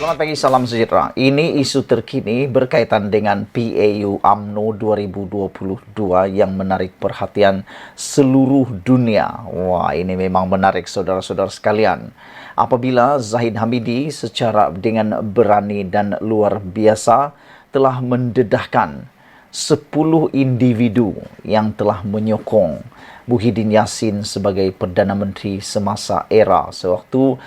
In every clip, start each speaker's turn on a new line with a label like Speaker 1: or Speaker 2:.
Speaker 1: Selamat pagi, salam sejahtera. Ini isu terkini berkaitan dengan PAU UMNO 2022 yang menarik perhatian seluruh dunia. Wah, ini memang menarik saudara-saudara sekalian. Apabila Zahid Hamidi secara dengan berani dan luar biasa telah mendedahkan 10 individu yang telah menyokong Muhyiddin Yassin sebagai Perdana Menteri semasa era sewaktu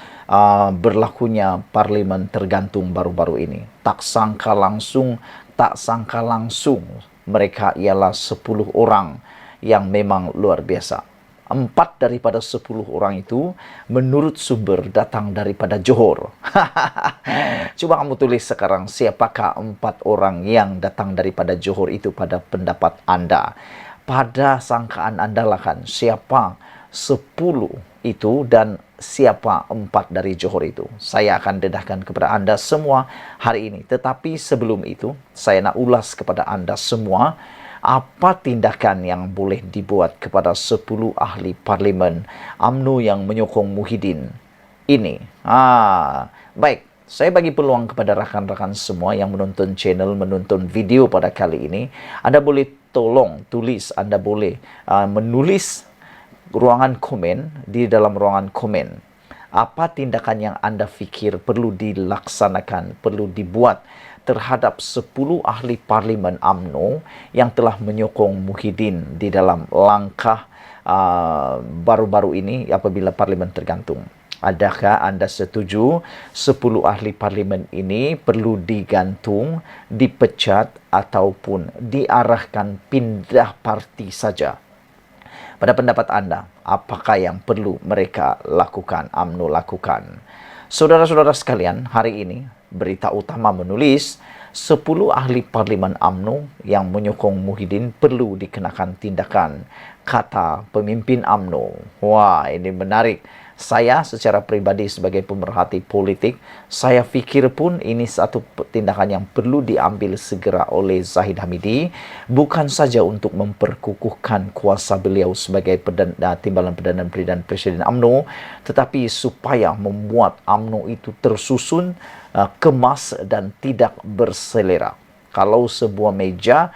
Speaker 1: berlakunya parlimen tergantung baru-baru ini. Tak sangka langsung mereka ialah 10 orang yang memang luar biasa. 4 daripada 10 orang itu menurut sumber datang daripada Johor. Coba kamu tulis sekarang, siapakah 4 orang yang datang daripada Johor itu pada pendapat Anda? Pada sangkaan Anda lah kan, siapa 10 itu dan siapa 4 dari Johor itu. Saya akan dedahkan kepada Anda semua hari ini. Tetapi sebelum itu, saya nak ulas kepada Anda semua apa tindakan yang boleh dibuat kepada 10 ahli parlimen UMNO yang menyokong Muhyiddin ini. Baik, saya bagi peluang kepada rakan-rakan semua yang menonton channel, menonton video pada kali ini. Anda boleh tolong tulis, Anda boleh menulis ruangan komen, di dalam ruangan komen. Apa tindakan yang Anda fikir perlu dilaksanakan, perlu dibuat terhadap 10 ahli parlimen UMNO yang telah menyokong Muhyiddin di dalam langkah baru-baru ini apabila parlimen tergantung. Adakah Anda setuju 10 ahli parlimen ini perlu digantung, dipecat ataupun diarahkan pindah parti saja? Pada pendapat Anda, apakah yang perlu mereka lakukan, UMNO lakukan? Saudara-saudara sekalian, hari ini berita utama menulis 10 ahli parlimen UMNO yang menyokong Muhyiddin perlu dikenakan tindakan, kata pemimpin UMNO. Wah, ini menarik. Saya secara pribadi sebagai pemerhati politik, saya fikir pun ini satu tindakan yang perlu diambil segera oleh Zahid Hamidi, bukan saja untuk memperkukuhkan kuasa beliau sebagai timbalan Perdana Menteri dan Presiden UMNO, tetapi supaya membuat UMNO itu tersusun, kemas dan tidak berselera. Kalau sebuah meja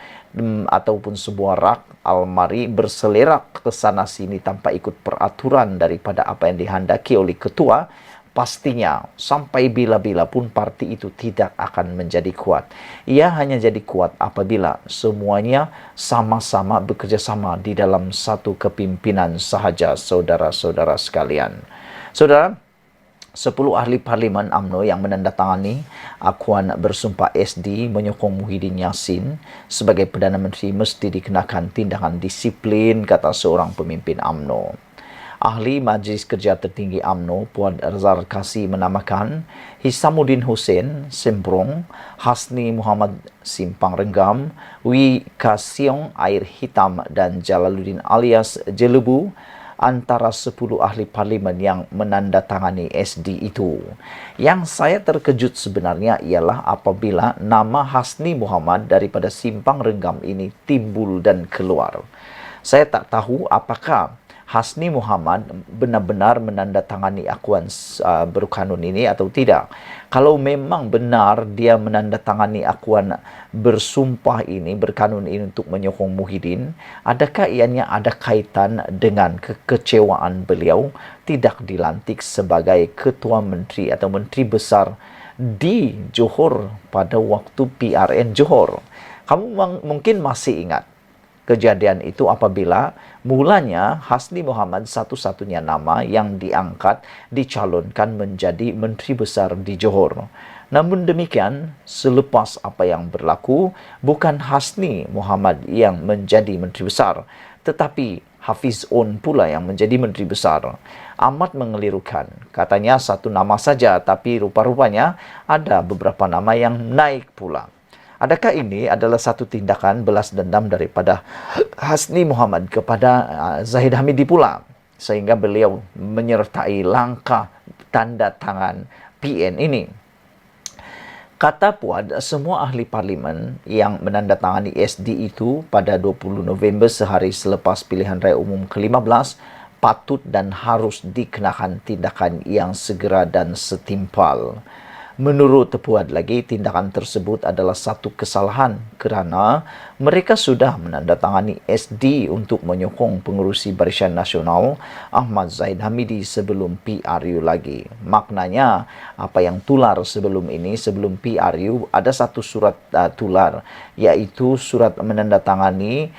Speaker 1: ataupun sebuah rak almari berselera ke sana sini tanpa ikut peraturan daripada apa yang dihendaki oleh ketua, pastinya sampai bila-bila pun parti itu tidak akan menjadi kuat. Ia hanya jadi kuat apabila semuanya sama-sama bekerja sama di dalam satu kepimpinan sahaja, saudara-saudara sekalian. Saudara, 10 ahli parlimen UMNO yang menandatangani akuan bersumpah SD menyokong Muhyiddin Yassin sebagai Perdana Menteri mesti dikenakan tindakan disiplin, kata seorang pemimpin UMNO. Ahli Majlis Kerja Tertinggi UMNO Puan Razar Kasih menamakan Hisamuddin Hussein Sembrong, Hasni Muhammad Simpang Renggam, Wi Kasiong Air Hitam dan Jalaluddin alias Jelebu antara 10 ahli parlimen yang menandatangani SD itu. Yang saya terkejut sebenarnya ialah apabila nama Hasni Muhammad daripada Simpang Renggam ini timbul dan keluar. Saya tak tahu apakah Hasni Muhammad benar-benar menandatangani akuan berkanun ini atau tidak. Kalau memang benar dia menandatangani akuan bersumpah ini, berkanun ini untuk menyokong Muhyiddin, adakah ianya ada kaitan dengan kekecewaan beliau tidak dilantik sebagai Ketua Menteri atau Menteri Besar di Johor pada waktu PRN Johor? Kamu mungkin masih ingat kejadian itu apabila mulanya Hasni Muhammad satu-satunya nama yang diangkat dicalonkan menjadi Menteri Besar di Johor. Namun demikian, selepas apa yang berlaku, bukan Hasni Muhammad yang menjadi Menteri Besar, tetapi Hafiz On pula yang menjadi Menteri Besar. Amat mengelirukan. Katanya satu nama saja, tapi rupa-rupanya ada beberapa nama yang naik pula. Adakah ini adalah satu tindakan belas dendam daripada Hasni Muhammad kepada Zahid Hamidi pula, sehingga beliau menyertai langkah tanda tangan PN ini? Kata Puan, semua ahli parlimen yang menandatangani SD itu pada 20 November sehari selepas pilihan raya umum ke-15 patut dan harus dikenakan tindakan yang segera dan setimpal. Menurut Puad lagi, tindakan tersebut adalah satu kesalahan kerana mereka sudah menandatangani SD untuk menyokong pengerusi Barisan Nasional Ahmad Zahid Hamidi sebelum PRU lagi. Maknanya, apa yang tular sebelum ini, sebelum PRU, ada satu surat tular, yaitu surat menandatangani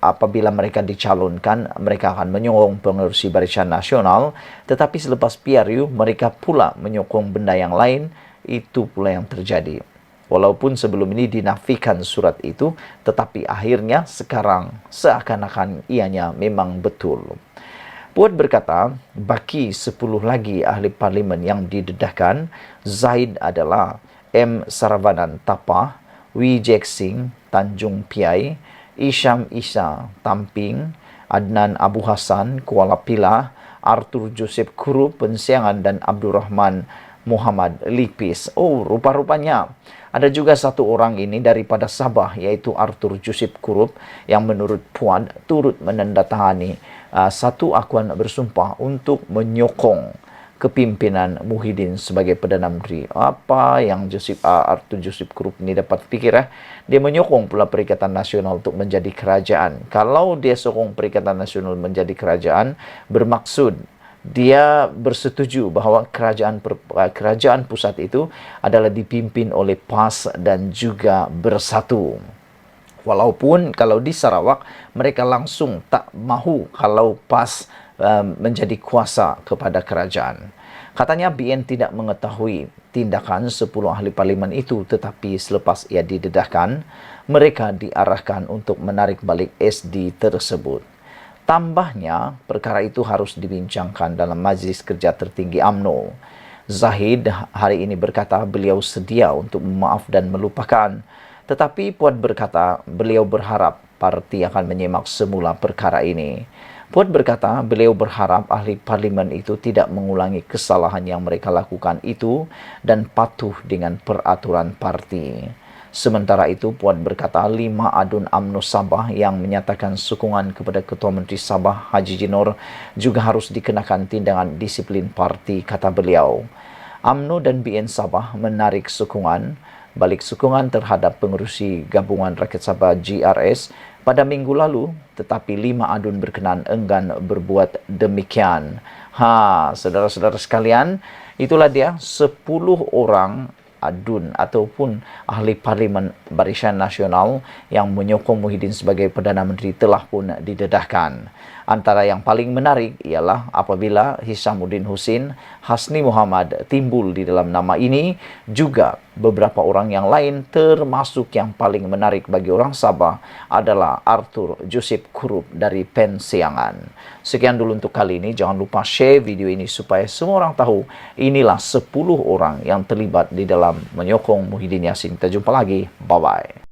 Speaker 1: apabila mereka dicalonkan, mereka akan menyokong pengerusi Barisan Nasional, tetapi selepas PRU, mereka pula menyokong benda yang lain. Itu pula yang terjadi. Walaupun sebelum ini dinafikan surat itu, tetapi akhirnya sekarang seakan-akan ianya memang betul. Puad berkata, baki 10 lagi ahli parlimen yang didedahkan, Zahid adalah M. Saravanan Tapah, Wijek Singh Tanjung Piai, Isham Isa Tamping, Adnan Abu Hassan Kuala Pilah, Arthur Joseph Kuru Pensiangan, dan Abdurrahman Muhammad Lipis. Oh, rupa-rupanya ada juga satu orang ini daripada Sabah, yaitu Arthur Joseph Kurup, yang menurut Puad turut menandatangani satu akuan bersumpah untuk menyokong kepimpinan Muhyiddin sebagai Perdana Menteri. Apa yang Arthur Joseph Kurup ini dapat fikir? Dia menyokong pula Perikatan Nasional untuk menjadi kerajaan. Kalau dia sokong Perikatan Nasional menjadi kerajaan, bermaksud dia bersetuju bahawa kerajaan pusat itu adalah dipimpin oleh PAS dan juga Bersatu. Walaupun kalau di Sarawak mereka langsung tak mahu kalau PAS menjadi kuasa kepada kerajaan. Katanya BN tidak mengetahui tindakan 10 ahli parlimen itu, tetapi selepas ia didedahkan, mereka diarahkan untuk menarik balik SD tersebut. Tambahnya, perkara itu harus dibincangkan dalam Majlis Kerja Tertinggi UMNO. Zahid hari ini berkata beliau sedia untuk memaaf dan melupakan. Tetapi Puad berkata beliau berharap parti akan menyimak semula perkara ini. Puad berkata beliau berharap ahli parlimen itu tidak mengulangi kesalahan yang mereka lakukan itu dan patuh dengan peraturan parti. Sementara itu, Puad berkata 5 adun UMNO Sabah yang menyatakan sokongan kepada Ketua Menteri Sabah Haji Jinor juga harus dikenakan tindakan disiplin parti, kata beliau. UMNO dan BN Sabah menarik sokongan balik sokongan terhadap pengerusi Gabungan Rakyat Sabah GRS pada minggu lalu, tetapi 5 adun berkenan enggan berbuat demikian. Saudara-saudara sekalian, itulah dia 10 orang adun ataupun ahli parlimen Barisan Nasional yang menyokong Muhyiddin sebagai Perdana Menteri telah pun didedahkan. Antara yang paling menarik ialah apabila Hisamuddin Hussein, Hasni Muhammad timbul di dalam nama ini, juga beberapa orang yang lain, termasuk yang paling menarik bagi orang Sabah adalah Arthur Joseph Kurup dari Pensiangan. Sekian dulu untuk kali ini. Jangan lupa share video ini supaya semua orang tahu inilah 10 orang yang terlibat di dalam menyokong Muhyiddin Yassin. Kita jumpa lagi. Bye-bye.